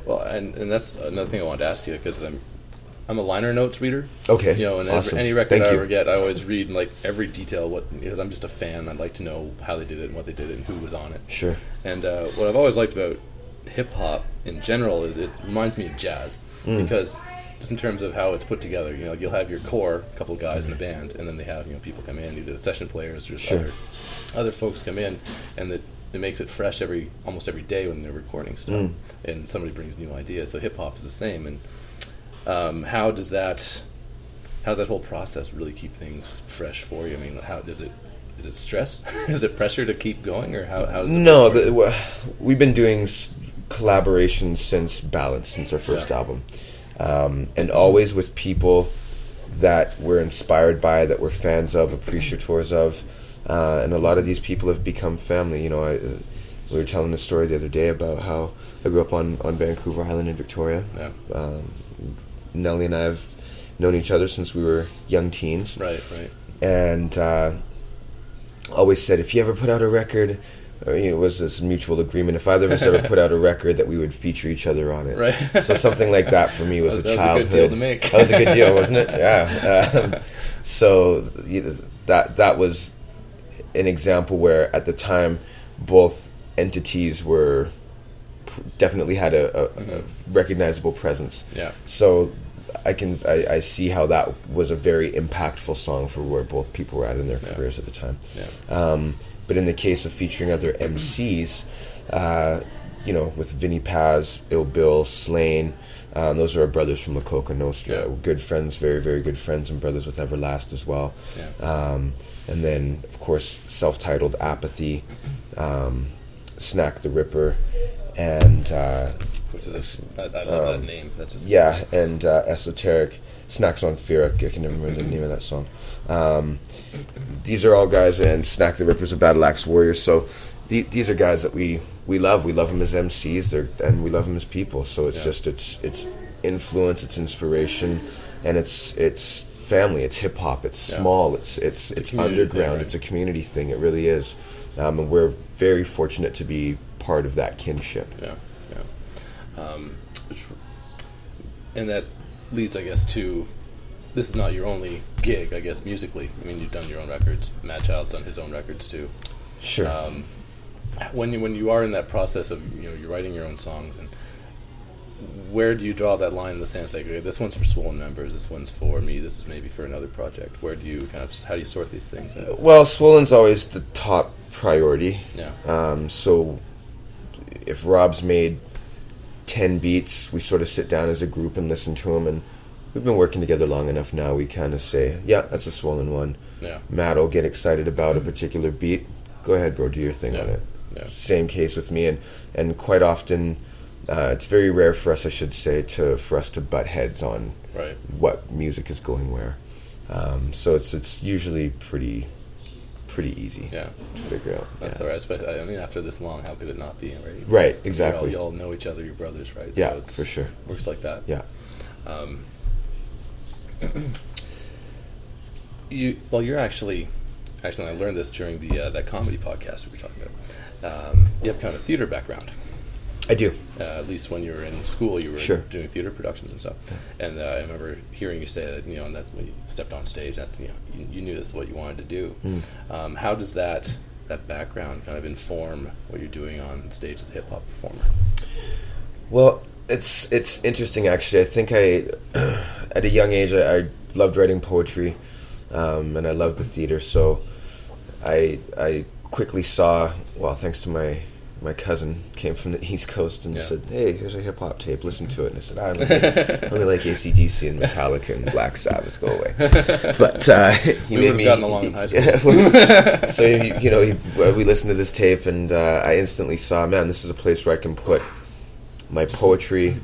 Well, and that's another thing I wanted to ask you, because I'm a liner notes reader. Okay. And awesome. any record Thank I you. ever get, I always read like every detail, because I'm just a fan. I'd like to know how they did it and what they did and who was on it. Sure. And what I've always liked about hip hop in general is it reminds me of jazz, because just in terms of how it's put together, you'll have your core, a couple of guys in a band, and then they have people come in, either session players or just other folks come in, and it makes it fresh almost every day when they're recording stuff, and somebody brings new ideas. So hip hop is the same, and how's that whole process really keep things fresh for you? I mean, how does it? Is it stress? Is it pressure to keep going, or how does it? No, we've been doing collaborations since Balance, since our first album, and always with people that we're inspired by, that we're fans of, appreciators of, and a lot of these people have become family. We were telling the story the other day about how I grew up on Vancouver Island in Victoria. Yeah. Nellie and I have known each other since we were young teens. Right. And always said, if you ever put out a record, it was this mutual agreement, if either of us ever put out a record, that we would feature each other on it. Right. So something like that for me was a childhood. That was a good deal to make. That was a good deal, wasn't it? Yeah. So that was an example where at the time both entities were definitely had a recognizable presence. Yeah. So I see how that was a very impactful song for where both people were at in their careers at the time. Yeah. But in the case of featuring other MCs, with Vinny Paz, Ill Bill, Slane, those are our brothers from La Coca Nostra. Yeah. Good friends, very, very good friends, and brothers with Everlast as well. Yeah. And then, of course, self-titled Apathy, Snack the Ripper, and which is I love that name. That's just and Esoteric. Snacks on Fear. I can never remember the name of that song. These are all guys, and Snack the Ripper's a Battle Axe Warrior. So these are guys that we love. We love them as MCs, and we love them as people. So it's just it's influence, it's inspiration, and it's family. It's hip hop. It's small. It's underground. Thing, right? It's a community thing. It really is, and we're very fortunate to be part of that kinship. Yeah. And that leads, I guess, to this is not your only gig, I guess, musically. I mean, you've done your own records. Matt Child's done his own records too. Sure. When you are in that process of you're writing your own songs, and where do you draw that line in the sand? Say, okay, this one's for Swollen members, this one's for me, this is maybe for another project. Where do you how do you sort these things out? Well, Swollen's always the top priority. Yeah. So if Rob's made 10 beats, we sort of sit down as a group and listen to them, and we've been working together long enough now, we kind of say, yeah, that's a Swollen one. Yeah. Matt will get excited about a particular beat. Go ahead, bro, do your thing on it. Yeah. Same case with me, and quite often it's very rare for us, I should say, for us to butt heads on what music is going where. So it's usually pretty easy to figure out. That's all right. But I mean, after this long, how could it not be? Right. Right. Exactly. You all know each other. You're brothers, right? Yeah, so it's, for sure. Works like that. Yeah. You're actually, I learned this during the that comedy podcast we were talking about. You have kind of a theater background. I do. At least when you were in school, you were doing theater productions and stuff. And I remember hearing you say that, and that when you stepped on stage, that's you knew this is what you wanted to do. How does that background kind of inform what you're doing on stage as a hip hop performer? Well, it's interesting actually. I think at a young age I loved writing poetry, and I loved the theater. So I quickly saw, well, thanks to my cousin came from the East Coast and said, hey, here's a hip-hop tape, listen to it. And I said, I only like AC/DC and Metallica and Black Sabbath, go away. But he made me... gotten along in high school. So, we listened to this tape, and I instantly saw, man, this is a place where I can put my poetry,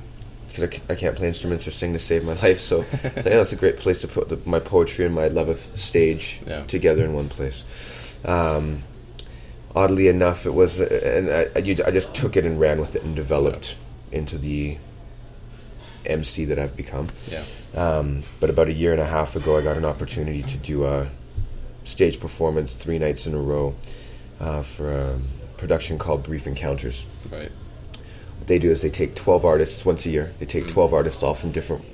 because I can't play instruments or sing to save my life, so it's a great place to put my poetry and my love of stage together in one place. Oddly enough, it was, and I just took it and ran with it and developed into the MC that I've become. Yeah. But about a year and a half ago, I got an opportunity to do a stage performance 3 nights in a row for a production called Brief Encounters. Right. What they do is they take 12 artists once a year. They take 12 artists all from different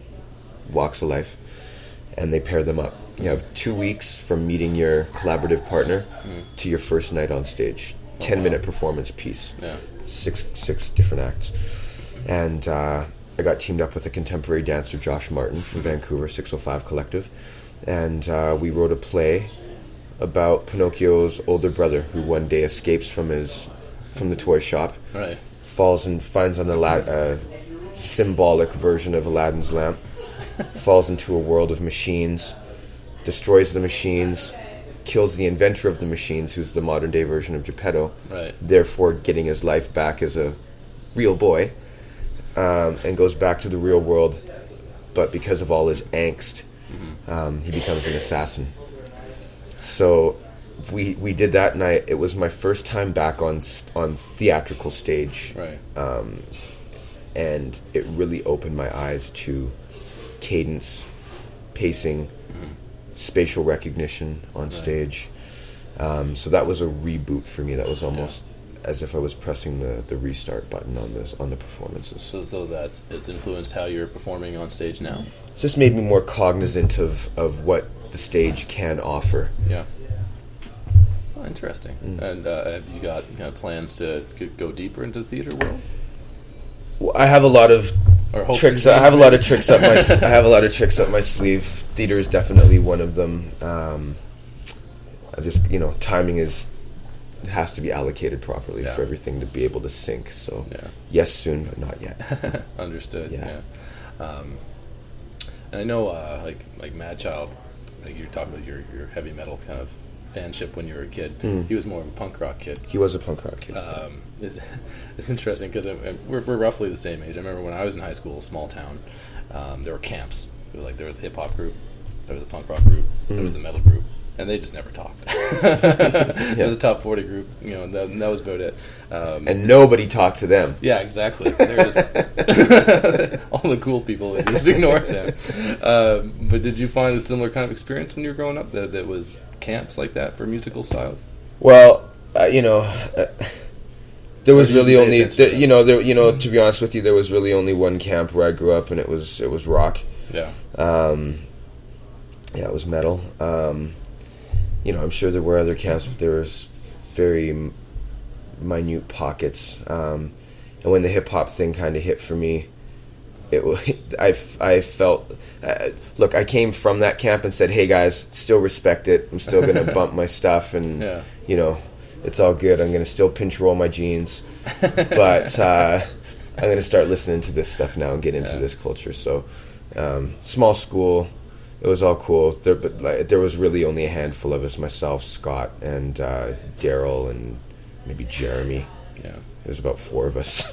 walks of life, and they pair them up. You have 2 weeks from meeting your collaborative partner to your first night on stage. 10-minute performance piece. Yeah. Six different acts. And I got teamed up with a contemporary dancer, Josh Martin, from Vancouver, 605 Collective. And we wrote a play about Pinocchio's older brother, who one day escapes from the toy shop, right, falls and finds a symbolic version of Aladdin's lamp, falls into a world of machines, destroys the machines, kills the inventor of the machines, who's the modern day version of Geppetto, right, therefore getting his life back as a real boy, and goes back to the real world, but because of all his angst, he becomes an assassin. So we did that, and it was my first time back on theatrical stage, right, and it really opened my eyes to cadence, pacing, spatial recognition on stage. So that was a reboot for me. That was almost as if I was pressing the restart button on the performances. So that's influenced how you're performing on stage now? It's just made me more cognizant of what the stage can offer. Yeah. Oh, interesting. And have you got kind of plans to go deeper into the theater world? Well, I have a lot of tricks. I have a lot of tricks up my. I have a lot of tricks up my sleeve. Theater is definitely one of them. I just timing has to be allocated properly for everything to be able to sync. So yes, soon, but not yet. Understood. Yeah. And I know, like Mad Child, like you're talking about your heavy metal kind of fanship when you were a kid. He was more of a punk rock kid. He was a punk rock kid. It's interesting because we're roughly the same age. I remember when I was in high school, small town, there were camps. There was the hip hop group, there was the punk rock group, there was the metal group, and they just never talked. There was a top 40 group, and that was about it. And nobody talked to them. Yeah, exactly. There's all the cool people, they just ignored them. But did you find a similar kind of experience when you were growing up, that was camps like that for musical styles? Well, there was really only, to be honest with you, there was really only one camp where I grew up, and it was rock. Yeah. It was metal. I'm sure there were other camps, but there was very minute pockets. And when the hip hop thing kind of hit for me, I felt. Look, I came from that camp and said, "Hey guys, still respect it. I'm still gonna bump my stuff, and it's all good. I'm gonna still pinch roll my jeans, but I'm gonna start listening to this stuff now and get into this culture." So, small school. It was all cool, but there was really only a handful of us, myself, Scott, and Daryl, and maybe Jeremy. Yeah. There's about 4 of us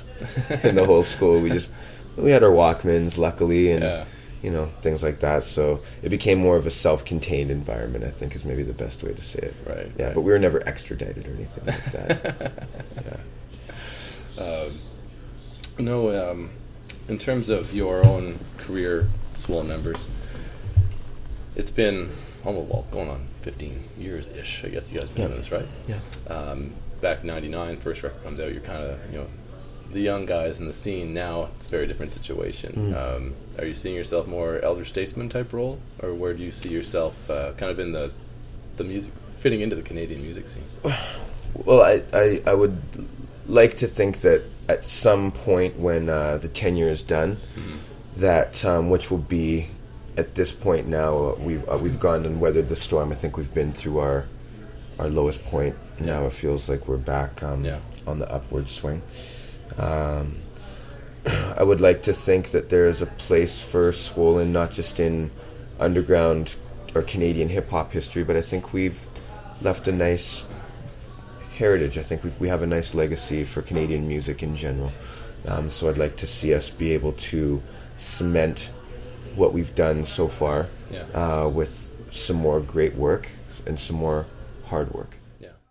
in the whole school. We had our Walkmans, luckily, and things like that. So it became more of a self-contained environment, I think, is maybe the best way to say it. Right. Yeah, right. But we were never extradited or anything like that. In terms of your own career, Swollen Embers, it's been going on 15 years-ish, I guess you guys have been doing this, right? Yeah. Back in 99, first record comes out, you're kind of, the young guys in the scene. Now it's a very different situation. Are you seeing yourself more elder statesman type role, or where do you see yourself kind of in the music, fitting into the Canadian music scene? Well, I would like to think that at some point when the tenure is done, that which will be at this point now, we've gone and weathered the storm. I think we've been through our lowest point. Now it feels like we're back on the upward swing. I would like to think that there is a place for Swollen, not just in underground or Canadian hip-hop history, but I think we've left a nice heritage. I think we have a nice legacy for Canadian music in general. So I'd like to see us be able to cement what we've done so far with some more great work and some more hard work.